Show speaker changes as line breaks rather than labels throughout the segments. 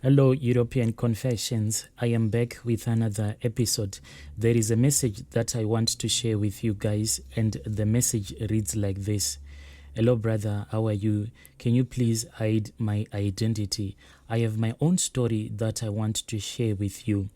Hello, European Confessions. I am back with another episode. There is a message that I want to share with you guys, and the message reads like this. Hello, brother. How are you? Can you please hide my identity? I have my own story that I want to share with you.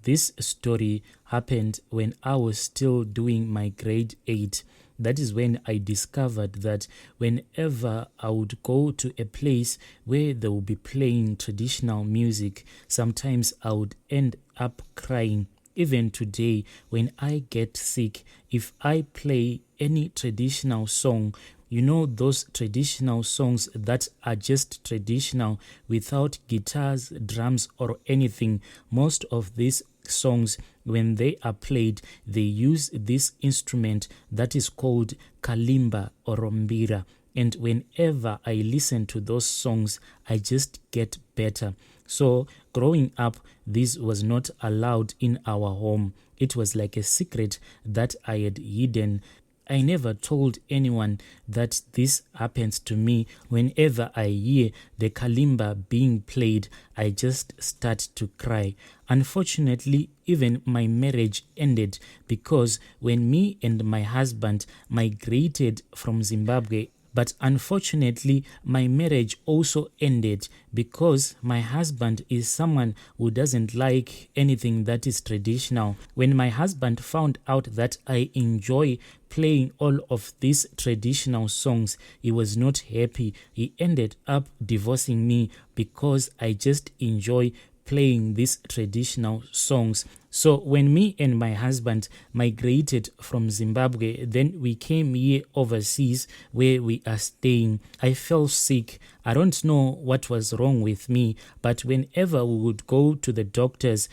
This story happened when I was still doing my grade 8. That is when I discovered that whenever I would go to a place where they would be playing traditional music, sometimes I would end up crying. Even today, when I get sick, if I play any traditional song, you know those traditional songs that are just traditional without guitars, drums, or anything, most of these songs, when they are played, they use this instrument that is called kalimba or mbira. And whenever I listen to those songs, I just get better. So growing up, this was not allowed in our home. It was like a secret that I had hidden. I never told anyone that this happens to me. Whenever I hear the kalimba being played, I just start to cry. Unfortunately, even my marriage ended because when me and my husband migrated from Zimbabwe, but unfortunately, my marriage also ended because my husband is someone who doesn't like anything that is traditional. When my husband found out that I enjoy playing all of these traditional songs, he was not happy. He ended up divorcing me because I just enjoy playing these traditional songs. So when me and my husband migrated from Zimbabwe, then we came here overseas where we are staying. I fell sick. I don't know what was wrong with me, but whenever we would go to the doctors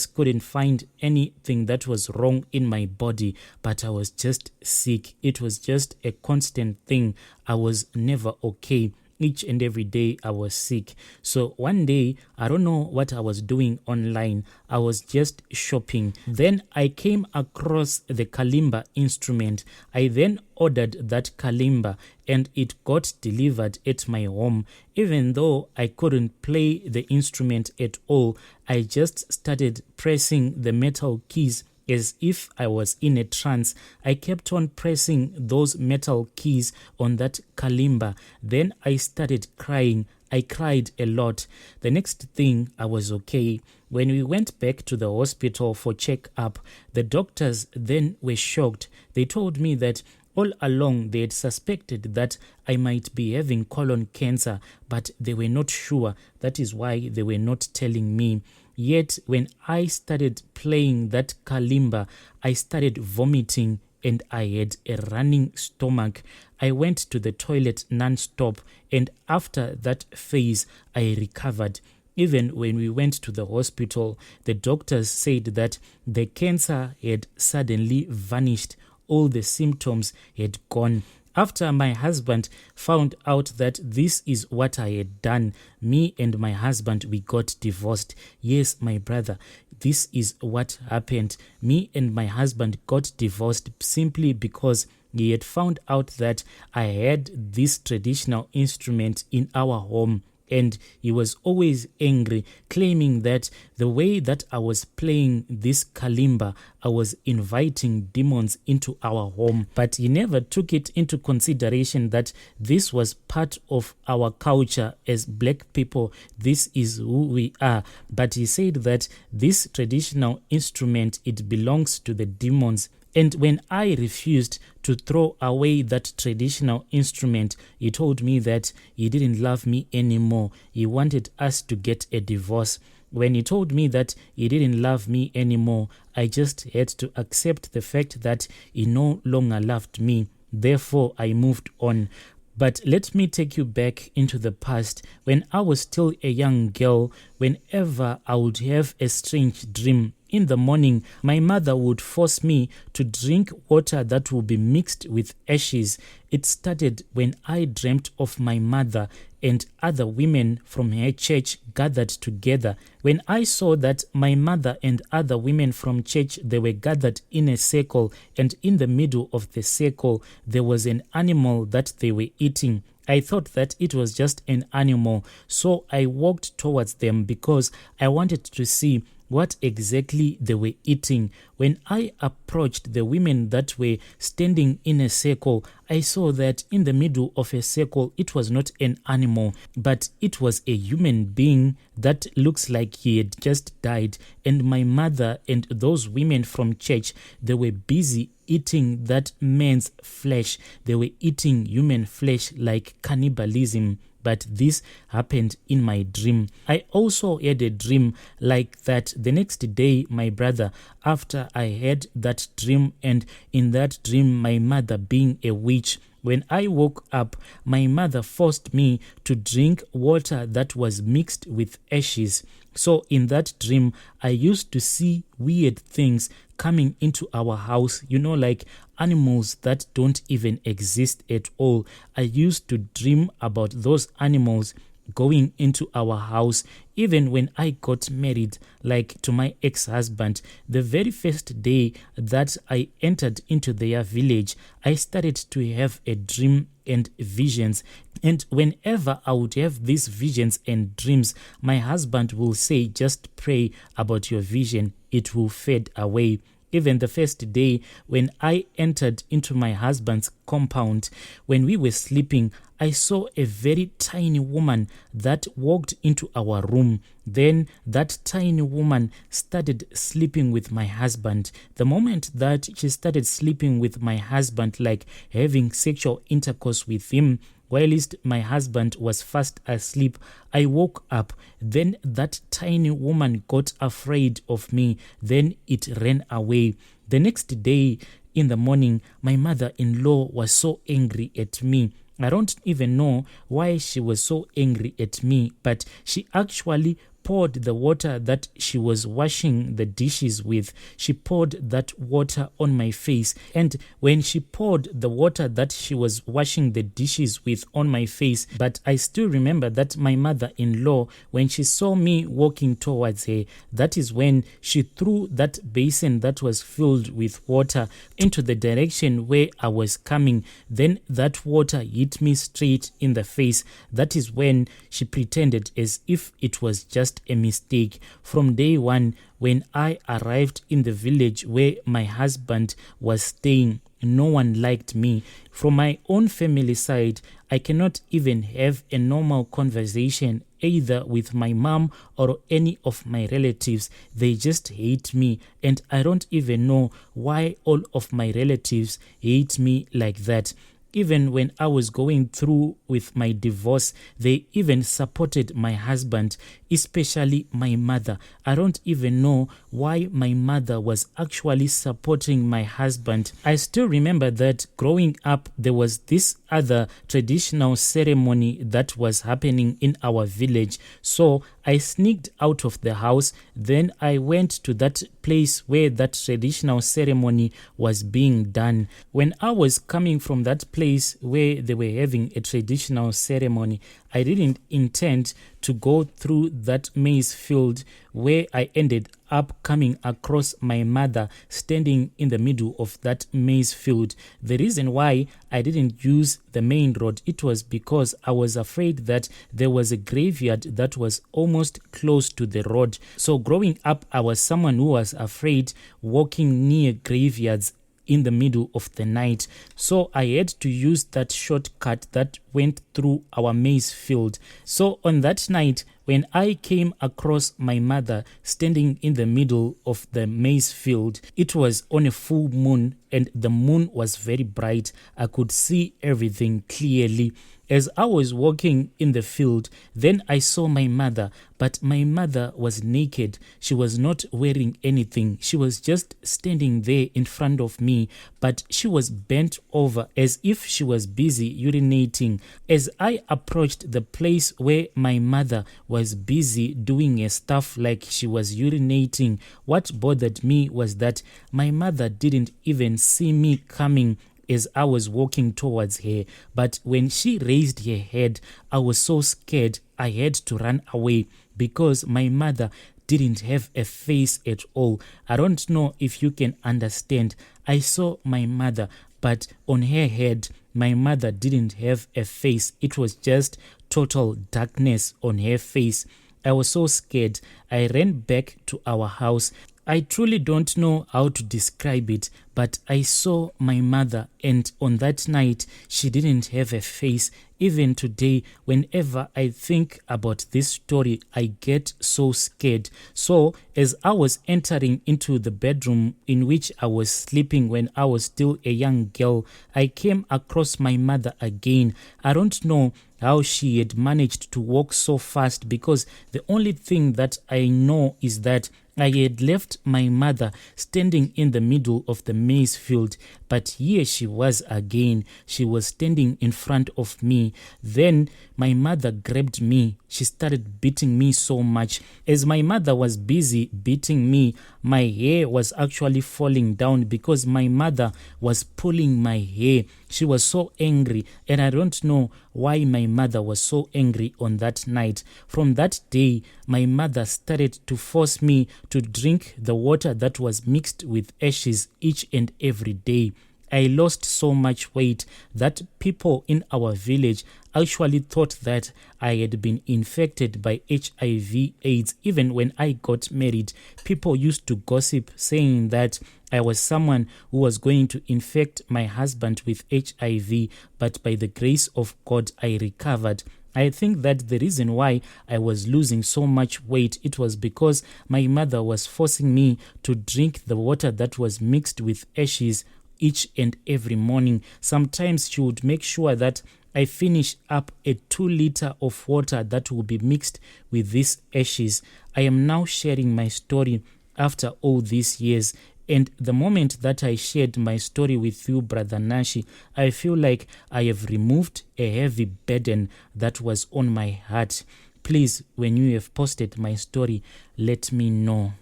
couldn't find anything that was wrong in my body, but I was just sick. It was just a constant thing. I was never okay. Each and every day I was sick. So one day, I don't know what I was doing online. I was just shopping. Then I came across the kalimba instrument. I then ordered that kalimba and it got delivered at my home. Even though I couldn't play the instrument at all, I just started pressing the metal keys as if I was in a trance. I kept on pressing those metal keys on that kalimba. Then I started crying. I cried a lot. The next thing, I was okay. When we went back to the hospital for check-up, the doctors then were shocked. They told me that all along they had suspected that I might be having colon cancer, but they were not sure. That is why they were not telling me. Yet when I started playing that kalimba, I started vomiting and I had a running stomach. I went to the toilet non-stop, and after that phase, I recovered. Even when we went to the hospital, the doctors said that the cancer had suddenly vanished. All the symptoms had gone. After my husband found out that this is what I had done, me and my husband, we got divorced. Yes, my brother, this is what happened. Me and my husband got divorced simply because he had found out that I had this traditional instrument in our home. And he was always angry, claiming that the way that I was playing this kalimba, I was inviting demons into our home. But he never took it into consideration that this was part of our culture as black people. This is who we are. But he said that this traditional instrument, it belongs to the demons. And when I refused to throw away that traditional instrument, he told me that he didn't love me anymore. He wanted us to get a divorce. When he told me that he didn't love me anymore, I just had to accept the fact that he no longer loved me. Therefore, I moved on. But let me take you back into the past. When I was still a young girl, whenever I would have a strange dream, in the morning, my mother would force me to drink water that would be mixed with ashes. It started when I dreamt of my mother and other women from her church gathered together. When I saw that my mother and other women from church, they were gathered in a circle, and in the middle of the circle, there was an animal that they were eating. I thought that it was just an animal, so I walked towards them because I wanted to see what exactly they were eating. When I approached the women that were standing in a circle, I saw that in the middle of a circle, it was not an animal, but it was a human being that looks like he had just died. And my mother and those women from church, they were busy eating that man's flesh. They were eating human flesh like cannibalism. But this happened in my dream. I also had a dream like that the next day, my brother, after I had that dream, and in that dream, my mother being a witch. When I woke up, my mother forced me to drink water that was mixed with ashes. So in that dream, I used to see weird things coming into our house, like animals that don't even exist at all. I used to dream about those animals going into our house. Even when I got married, like to my ex-husband, the very first day that I entered into their village, I started to have a dream and visions. And whenever I would have these visions and dreams, my husband will say, just pray about your vision, it will fade away. Even the first day when I entered into my husband's compound, when we were sleeping, I saw a very tiny woman that walked into our room. Then that tiny woman started sleeping with my husband. The moment that she started sleeping with my husband, like having sexual intercourse with him, whilst my husband was fast asleep, I woke up. Then that tiny woman got afraid of me. Then it ran away. The next day in the morning, my mother-in-law was so angry at me. I don't even know why she was so angry at me, but she actually poured the water that she was washing the dishes with. She poured that water on my face. And when she poured the water that she was washing the dishes with on my face, but I still remember that my mother-in-law, when she saw me walking towards her, that is when she threw that basin that was filled with water into the direction where I was coming. Then that water hit me straight in the face. That is when she pretended as if it was just a mistake. From day one, when I arrived in the village where my husband was staying, no one liked me. From my own family side, I cannot even have a normal conversation either with my mom or any of my relatives. They just hate me, and I don't even know why all of my relatives hate me like that. Even when I was going through with my divorce, they even supported my husband, especially my mother. I don't even know why my mother was actually supporting my husband. I still remember that growing up, there was this other traditional ceremony that was happening in our village. So I sneaked out of the house. Then I went to that place where that traditional ceremony was being done. When I was coming from that place where they were having a traditional ceremony, I didn't intend to go through that maize field where I ended up coming across my mother standing in the middle of that maize field. The reason why I didn't use the main road, it was because I was afraid that there was a graveyard that was almost close to the road. So growing up, I was someone who was afraid walking near graveyards in the middle of the night. So I had to use that shortcut that went through our maize field. So on that night, when I came across my mother standing in the middle of the maize field, it was on a full moon and the moon was very bright. I could see everything clearly. As I was walking in the field, then I saw my mother, but my mother was naked. She was not wearing anything. She was just standing there in front of me, but she was bent over as if she was busy urinating. As I approached the place where my mother was busy doing her stuff like she was urinating, what bothered me was that my mother didn't even see me coming as I was walking towards her. But when she raised her head, I was so scared I had to run away because my mother didn't have a face at all. I don't know if you can understand. I saw my mother, but on her head, my mother didn't have a face. It was just total darkness on her face. I was so scared. I ran back to our house. I truly don't know how to describe it, but I saw my mother, and on that night, she didn't have a face. Even today, whenever I think about this story, I get so scared. So, as I was entering into the bedroom in which I was sleeping when I was still a young girl, I came across my mother again. I don't know how she had managed to walk so fast, because the only thing that I know is that I had left my mother standing in the middle of the maize field, but here she was again. She was standing in front of me. Then my mother grabbed me. She started beating me so much. As my mother was busy beating me, my hair was actually falling down because my mother was pulling my hair. She was so angry, and I don't know why my mother was so angry on that night. From that day, my mother started to force me to drink the water that was mixed with ashes each and every day. I lost so much weight that people in our village actually thought that I had been infected by HIV/AIDS. Even when I got married, people used to gossip saying that I was someone who was going to infect my husband with HIV, but by the grace of God, I recovered. I think that the reason why I was losing so much weight, it was because my mother was forcing me to drink the water that was mixed with ashes each and every morning. Sometimes she would make sure that I finish up a 2 liter of water that will be mixed with these ashes. I am now sharing my story after all these years. And the moment that I shared my story with you, Brother Nashi, I feel like I have removed a heavy burden that was on my heart. Please, when you have posted my story, let me know.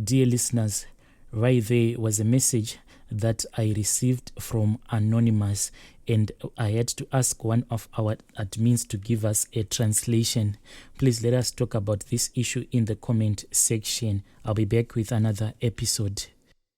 Dear listeners, right there was a message that I received from Anonymous, and I had to ask one of our admins to give us a translation. Please let us talk about this issue in the comment section. I'll be back with another episode.